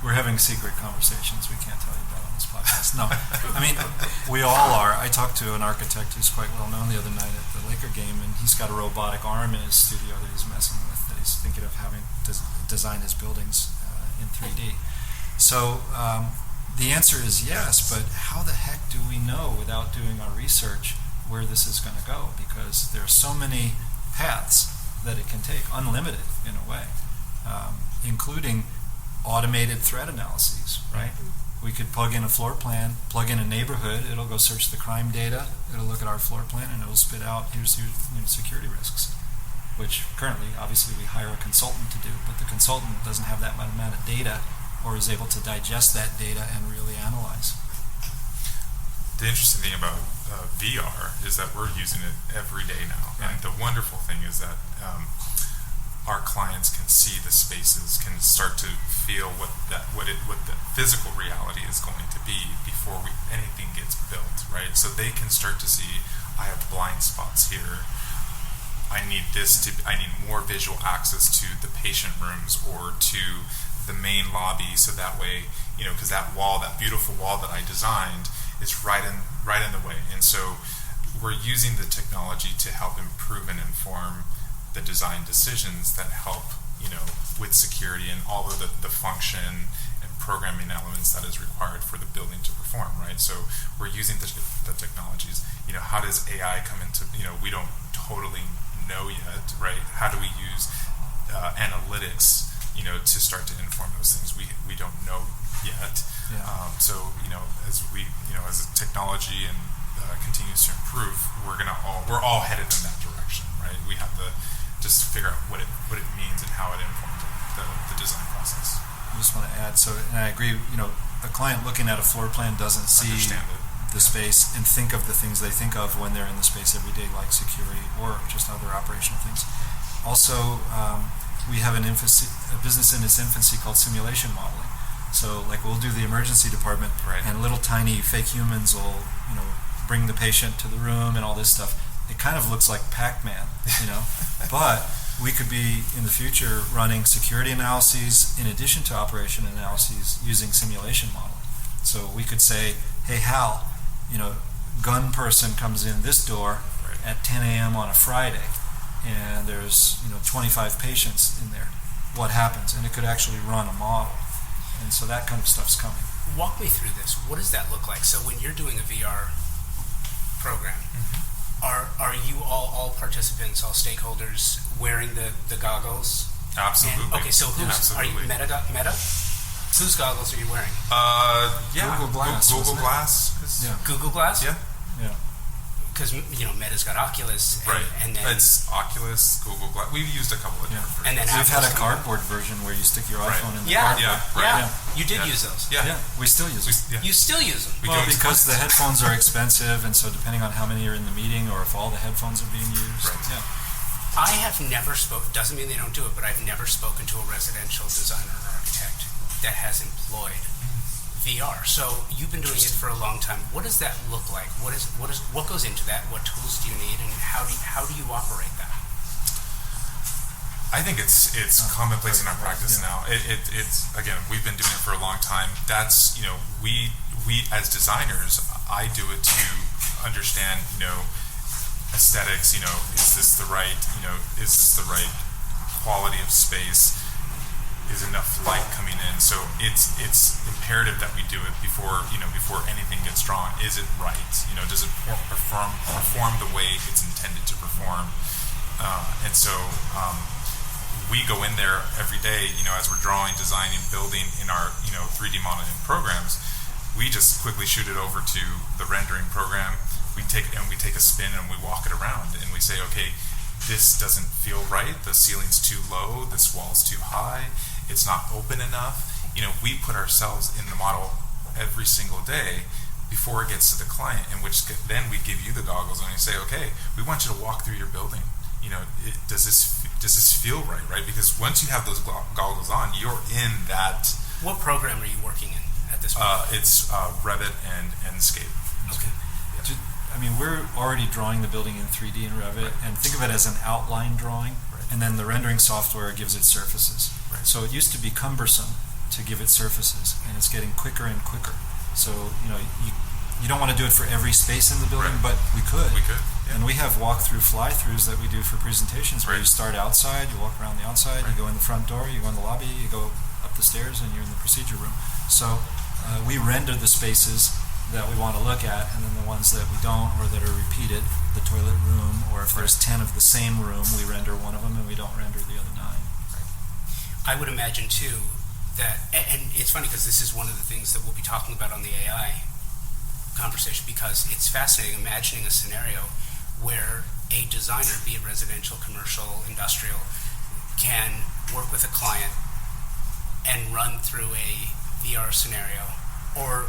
We're having secret conversations we can't tell you about on this podcast. No, I mean, we all are. I talked to an architect who's quite well known the other night at the Laker game, and he's got a robotic arm in his studio that he's messing with, that he's thinking of having to design his buildings in 3D. So the answer is yes, but how the heck do we know without doing our research where this is going to go? Because there are so many paths that it can take, unlimited in a way, including automated threat analyses, right? We could plug in a floor plan, plug in a neighborhood, it'll go search the crime data, it'll look at our floor plan, and it'll spit out, here's your security risks, which currently, obviously, we hire a consultant to do, but the consultant doesn't have that amount of data or is able to digest that data and really analyze. The interesting thing about VR is that we're using it every day now, right. And the wonderful thing is that our clients can see the spaces, can start to feel what the physical reality is going to be before anything gets built, right? So they can start to see, I have blind spots here. I need more visual access to the patient rooms or to the main lobby, so that way, because that beautiful wall that I designed is right in the way. And so we're using the technology to help improve and inform the design decisions that help, with security and all of the function and programming elements that is required for the building to perform, right? So we're using the technologies. How does AI come into, we don't totally know yet, right? How do we use analytics, to start to inform those things? We don't know yet. Yeah. So as the technology and continues to improve, we're all headed in that direction, right? We have to just figure out what it means and how it informs the design process. I just want to add, and I agree, a client looking at a floor plan doesn't see the space and think of the things they think of when they're in the space every day, like security or just other operational things. Also, we have a business in its infancy called simulation modeling. So, like, we'll do the emergency department, right, and little tiny fake humans will, bring the patient to the room and all this stuff. It kind of looks like Pac-Man, but we could be in the future running security analyses in addition to operation analyses using simulation modeling. So we could say, hey, Hal, gun person comes in this door at 10 a.m. on a Friday, and there's 25 patients in there. What happens? And it could actually run a model. And so that kind of stuff's coming. Walk me through this. What does that look like? So when you're doing a VR program, are you all participants, all stakeholders wearing the goggles? Absolutely. And, okay, so are you Meta? Whose goggles are you wearing? Yeah, Google Glass. Google Glass. Yeah. Google Glass? Yeah. Because Meta's got Oculus, and then it's Oculus, Google Glass. We've used a couple of different versions. And then we've had a cardboard version where you stick your iPhone in the cardboard. Yeah. You did use those. Yeah, we still use them. You still use them. Well, because the headphones are expensive, and so depending on how many are in the meeting or if all the headphones are being used. Right. Yeah. I have never doesn't mean they don't do it, but I've never spoken to a residential designer or architect that has employed VR. So you've been doing it for a long time. What does that look like? What goes into that? What tools do you need, and how do you operate that? I think it's commonplace in our practice now. It's again, we've been doing it for a long time. That's we as designers, I do it to understand aesthetics. Is this the right quality of space? Is enough light coming in? So it's imperative that we do it before anything gets drawn. Is it right? Does it perform the way it's intended to perform? And so we go in there every day. As we're drawing, designing, building in our 3D modeling programs, we just quickly shoot it over to the rendering program. We take a spin and we walk it around and we say, okay, this doesn't feel right. The ceiling's too low. This wall's too high. It's not open enough. We put ourselves in the model every single day before it gets to the client, in which then we give you the goggles and we say, okay, we want you to walk through your building. Does this feel right? Right? Because once you have those goggles on, you're in that. What program are you working in at this point? It's Revit and Enscape. Okay. Yeah. I mean, we're already drawing the building in 3D in Revit, and think of it as an outline drawing, and then the rendering software gives it surfaces. Right. So it used to be cumbersome to give it surfaces, and it's getting quicker and quicker. So, you don't want to do it for every space in the building, but we could. Yeah. And we have walk-through fly-throughs that we do for presentations where Right. you start outside, you walk around the outside, you go in the front door, you go in the lobby, you go up the stairs, and you're in the procedure room. So we render the spaces that we want to look at, and then the ones that we don't or that are repeated, the toilet room, or if there's 10 of the same room, we render one of them and we don't render the other 9. I would imagine too that, and it's funny because this is one of the things that we'll be talking about on the AI conversation, because it's fascinating imagining a scenario where a designer, be it residential, commercial, industrial, can work with a client and run through a VR scenario, or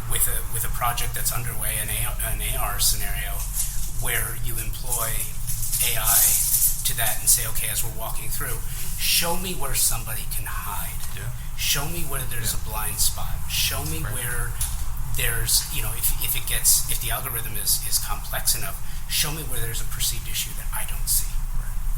with a project that's underway, an AR scenario, where you employ AI to that and say, okay, as we're walking through, show me where somebody can hide. Yeah. Show me where there's a blind spot. Show me where there's, if the algorithm is complex enough, show me where there's a perceived issue that I don't see.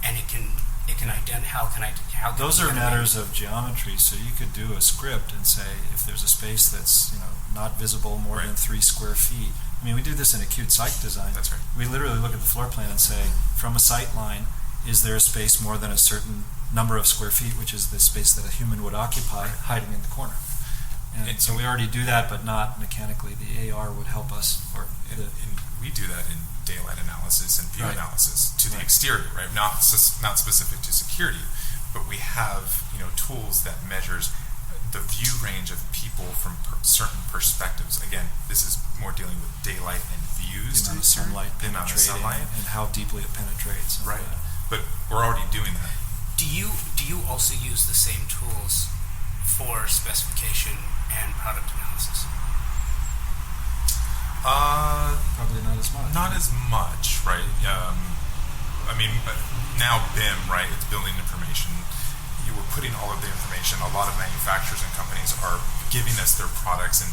And it can identify how Those are matters of geometry, so you could do a script and say if there's a space that's not visible more than 3 square feet. I mean, we do this in acute site design. That's right. We literally look at the floor plan and say, from a sight line, is there a space more than a certain number of square feet, which is the space that a human would occupy, hiding in the corner. And so we already do that, but not mechanically. The AR would help us. And we do that in daylight analysis and view analysis to the exterior, right? Not specific to security, but we have tools that measures the view range of people from certain perspectives. Again, this is more dealing with daylight and views, the amount of sunlight penetrating, and how deeply it penetrates. Right. But we're already doing that. Do you also use the same tools for specification and product analysis? Probably not as much. Not as much, right? I mean, now BIM, right? It's building information. You were putting all of the information. A lot of manufacturers and companies are giving us their products and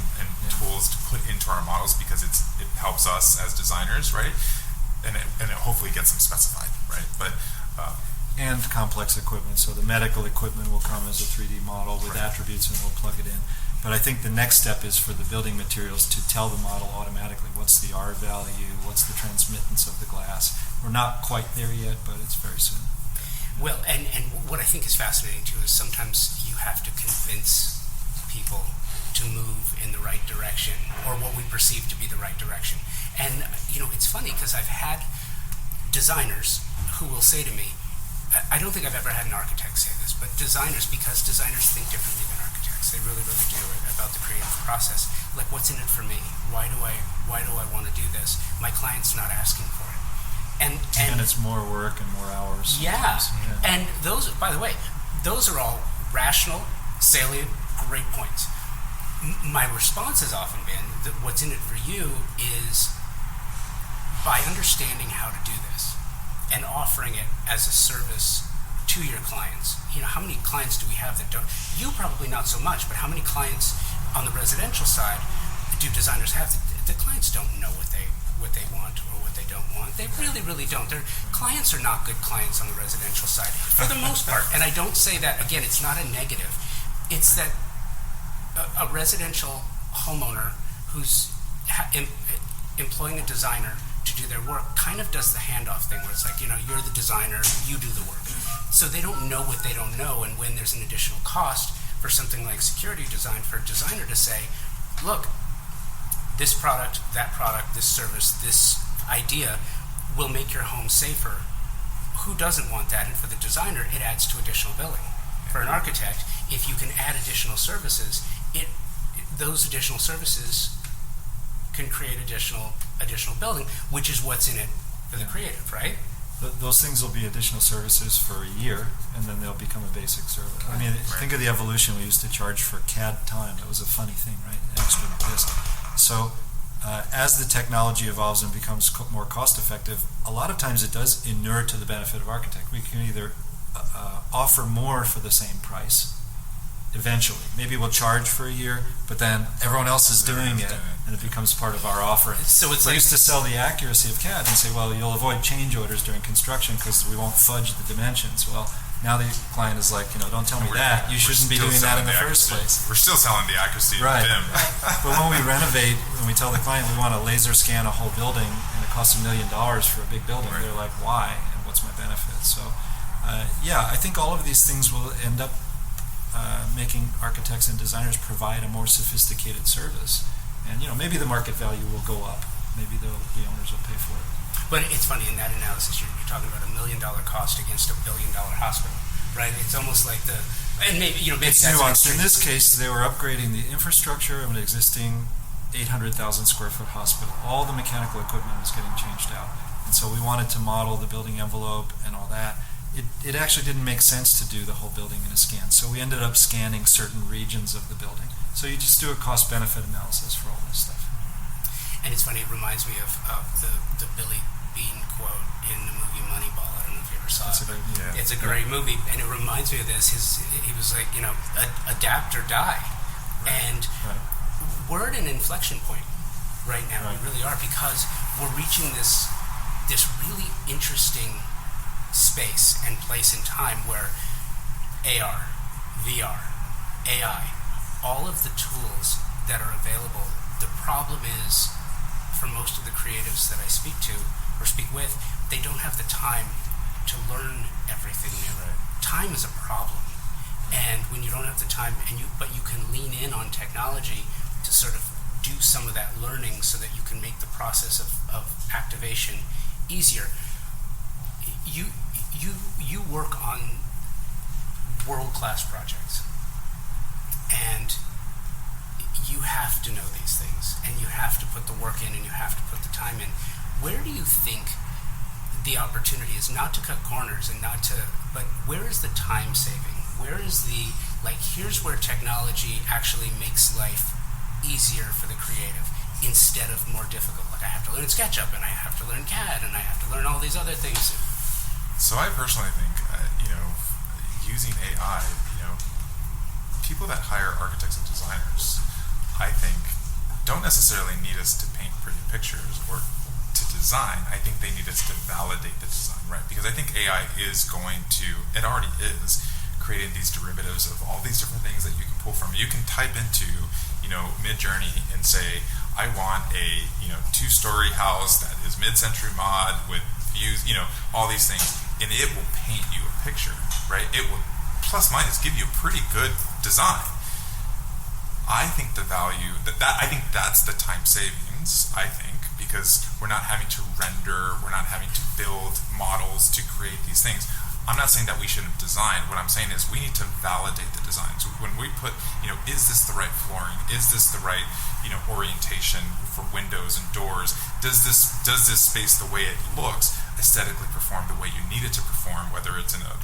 tools to put into our models because it helps us as designers, right? And it hopefully gets them specified, right? But and complex equipment. So the medical equipment will come as a 3D model with attributes, and we'll plug it in. But I think the next step is for the building materials to tell the model automatically what's the R value, what's the transmittance of the glass. We're not quite there yet, but it's very soon. Well, and what I think is fascinating too is sometimes you have to convince people to move in the right direction, or what we perceive to be the right direction. And it's funny because I've had designers who will say to me, I don't think I've ever had an architect say this, but because designers think differently than architects. They really, really do about the creative process. Like, what's in it for me? Why do I want to do this? My client's not asking for it. And it's more work and more hours. Yeah. And those, by the way, those are all rational, salient, great points. My response has often been that what's in it for you is, by understanding how to do this and offering it as a service to your clients. How many clients do we have that don't? You probably not so much, but how many clients on the residential side do designers have? The clients don't know what they want or what they don't want. They really, really don't. Their clients are not good clients on the residential side for the most part. And I don't say that, again, it's not a negative. It's that a residential homeowner who's employing a designer to do their work kind of does the handoff thing where it's like, you're the designer, you do the work. So they don't know what they don't know, and when there's an additional cost for something like security design, for a designer to say, look, this product, that product, this service, this idea will make your home safer. Who doesn't want that? And for the designer, it adds to additional billing. For an architect, if you can add additional services, those additional services can create additional building, which is what's in it for the creative, right? Those things will be additional services for a year, and then they'll become a basic service. I mean, think of the evolution. We used to charge for CAD time. It was a funny thing, right? Extra this. So as the technology evolves and becomes more cost effective, a lot of times it does inure to the benefit of architect. We can either offer more for the same price eventually. Maybe we'll charge for a year, but then everyone else is doing it, and it becomes part of our offering. So it's we like, used to sell the accuracy of CAD and say, well, you'll avoid change orders during construction because we won't fudge the dimensions. Well, now the client is like, don't tell me that. You shouldn't be doing that in the first place. We're still selling the accuracy Right. of BIM. But when we renovate, when we tell the client we want to laser scan a whole building and it costs $1 million for a big building, Right. they're like, why? And what's my benefit? So, I think all of these things will end up making architects and designers provide a more sophisticated service. And, maybe the market value will go up. Maybe the owners will pay for it. but it's funny, in that analysis, you're talking about $1 million cost against $1 billion hospital, right? It's almost like and maybe, maybe It's that's nuanced. In this case, they were upgrading the infrastructure of an existing 800,000 square foot hospital. All the mechanical equipment was getting changed out. And so we wanted to model the building envelope and all that. It actually didn't make sense to do the whole building in a scan. So we ended up scanning certain regions of the building. So you just do a cost-benefit analysis for all this stuff. And it's funny, it reminds me of the Billy Bean quote in the movie Moneyball. I don't know if you ever saw That's it, a but great, yeah. it's a great movie, and it reminds me of this. He was like, adapt or die. Right. And Right. we're at an inflection point right now. Right. We really are, because we're reaching this really interesting space and place in time where AR, VR, AI, all of the tools that are available. The problem is, for most of the creatives that I speak to or speak with, they don't have the time to learn everything new. Right. Time is a problem, and when you don't have the time, but you can lean in on technology to sort of do some of that learning, so that you can make the process of activation easier. You work on world-class projects, and you have to know these things, and you have to put the work in, and you have to put the time in. Where do you think the opportunity is, not to cut corners and but where is the time saving? Where is here's where technology actually makes life easier for the creative instead of more difficult? Like, I have to learn SketchUp, and I have to learn CAD, and I have to learn all these other things. So I personally think, using AI, people that hire architects and designers, I think, don't necessarily need us to paint pretty pictures or to design. I think they need us to validate the design, right? Because I think AI is it already is, creating these derivatives of all these different things that you can pull from. You can type into, Mid-Journey and say, I want a, 2-story house that is mid-century mod with views, all these things, and it will paint you a picture, right? It will, plus minus, give you a pretty good design. I think the value, I think that's the time savings, because we're not having to render, we're not having to build models to create these things. I'm not saying that we shouldn't design. What I'm saying is we need to validate the design. So when we put, is this the right flooring? Is this the right, orientation for windows and doors? Does this space, the way it looks, aesthetically perform the way you need it to perform, whether it's in a,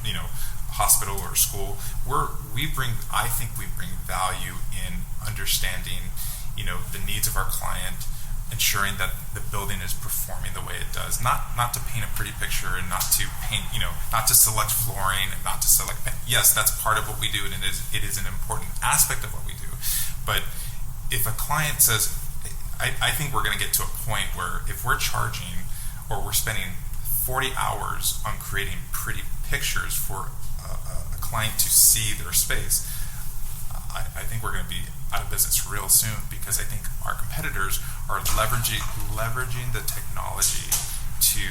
hospital or school? I think we bring value in understanding, the needs of our client, ensuring that the building is performing the way it does. Not to paint a pretty picture, and not to paint, not to select flooring, and not to select. Yes, that's part of what we do, and it is an important aspect of what we do. But if a client says, I think we're going to get to a point where if we're charging, or we're spending 40 hours on creating pretty pictures for a client to see their space, I think we're going to be out of business real soon, because I think our competitors are leveraging the technology to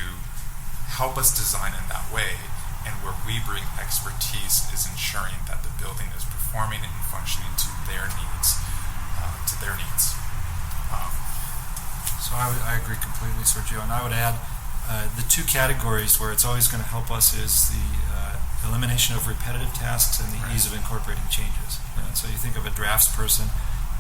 help us design in that way, and where we bring expertise is ensuring that the building is performing and functioning to their needs. So I agree completely, Sergio, and I would add the two categories where it's always going to help us is the elimination of repetitive tasks and the Right. ease of incorporating changes. So you think of a drafts person,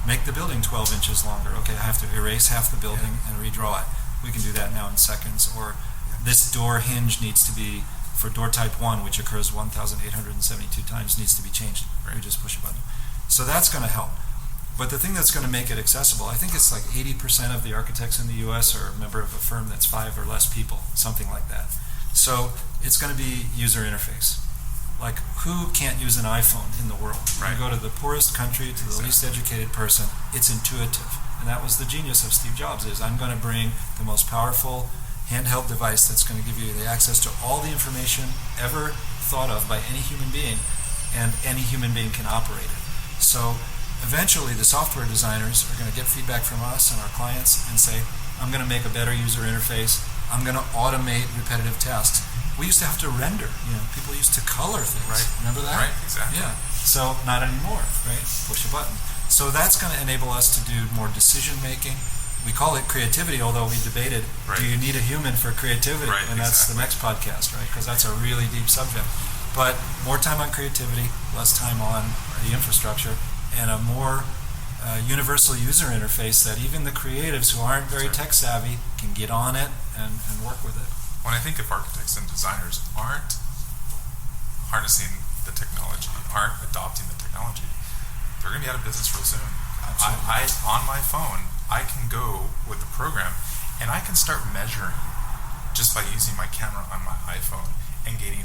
make the building 12 inches longer. Okay, I have to erase half the building and redraw it. We can do that now in seconds. Or this door hinge needs to be, for door type 1, which occurs 1,872 times, needs to be changed. Right. We just push a button. So that's going to help. But the thing that's going to make it accessible, I think it's like 80% of the architects in the U.S. are a member of a firm that's 5 or less people, something like that. So it's going to be user interface. Like, who can't use an iPhone in the world? Right. You go to the poorest country, to the least educated person, it's intuitive. And that was the genius of Steve Jobs, is I'm going to bring the most powerful handheld device that's going to give you the access to all the information ever thought of by any human being, and any human being can operate it. So eventually the software designers are going to get feedback from us and our clients and say, I'm going to make a better user interface, I'm going to automate repetitive tasks. We used to have to render, people used to color things. Right. Remember that? Right, exactly. Yeah. So not anymore, right? Push a button. So that's going to enable us to do more decision making. We call it creativity, although we debated, Right. do you need a human for creativity? Right, And that's the exactly. next podcast, right? Because that's a really deep subject. But more time on creativity, less time on the infrastructure, and a more universal user interface that even the creatives who aren't very tech savvy can get on it and work with it. When I think if architects and designers aren't harnessing the technology, aren't adopting the technology, they're going to be out of business real soon. I on my phone, I can go with the program and I can start measuring just by using my camera on my iPhone and getting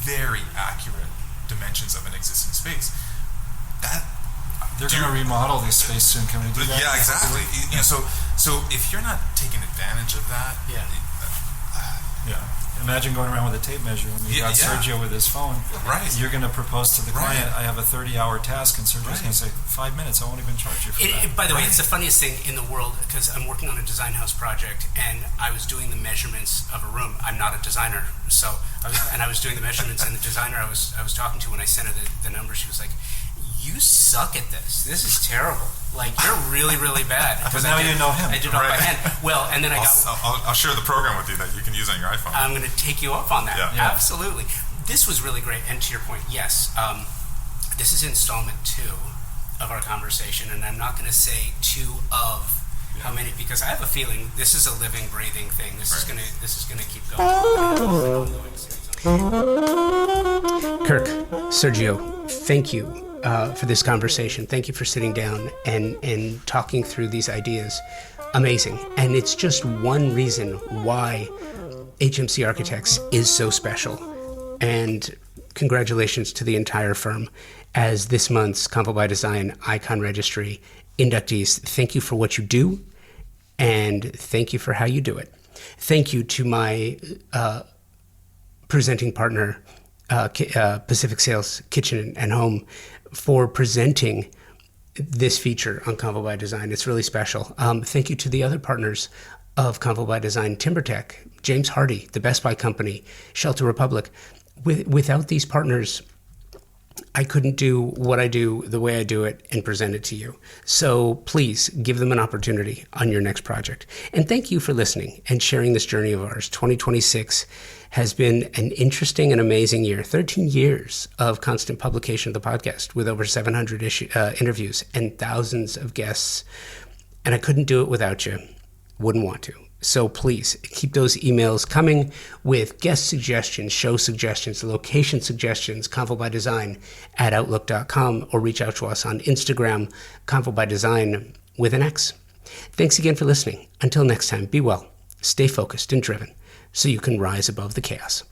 very accurate dimensions of an existing space. They're going to remodel this space soon. Can we do that? Yeah, exactly. So if you're not taking advantage of that, Yeah. Imagine going around with a tape measure when you got Sergio with his phone. Right. You're going to propose to the Right. client, I have a 30-hour task, and Sergio's going to say, 5 minutes, I won't even charge you for that. By the way, it's the funniest thing in the world, because I'm working on a design house project, and I was doing the measurements of a room. I'm not a designer, I was doing the measurements, and the designer I was talking to, when I sent her the numbers, she was like, "You suck at this. This is terrible. Like, you're really, really bad." But now you know him. I did it off by hand. Well, and then I'll share the program with you that you can use on your iPhone. I'm going to take you up on that. Yeah. Absolutely. This was really great. And to your point, yes, this is installment 2 of our conversation, and I'm not going to say 2 of how many, because I have a feeling this is a living, breathing thing. This is going to keep going. Kirk, Sergio, thank you for this conversation. Thank you for sitting down and talking through these ideas. Amazing. And it's just one reason why HMC Architects is so special. And congratulations to the entire firm as this month's Convo by Design Icon Registry inductees. Thank you for what you do, and thank you for how you do it. Thank you to my presenting partner, Pacific Sales Kitchen and Home, for presenting this feature on Convo by Design. It's really special. Thank you to the other partners of Convo by Design, TimberTech, James Hardy, the Best Buy Company, Shelter Republic. Without these partners, I couldn't do what I do the way I do it and present it to you. So please give them an opportunity on your next project. And thank you for listening and sharing this journey of ours. 2026 has been an interesting and amazing year. 13 years of constant publication of the podcast with over 700 interviews and thousands of guests. And I couldn't do it without you. Wouldn't want to. So please keep those emails coming with guest suggestions, show suggestions, location suggestions, Convo by Design at outlook.com, or reach out to us on Instagram, Convo by Design with an X. Thanks again for listening. Until next time, be well, stay focused and driven so you can rise above the chaos.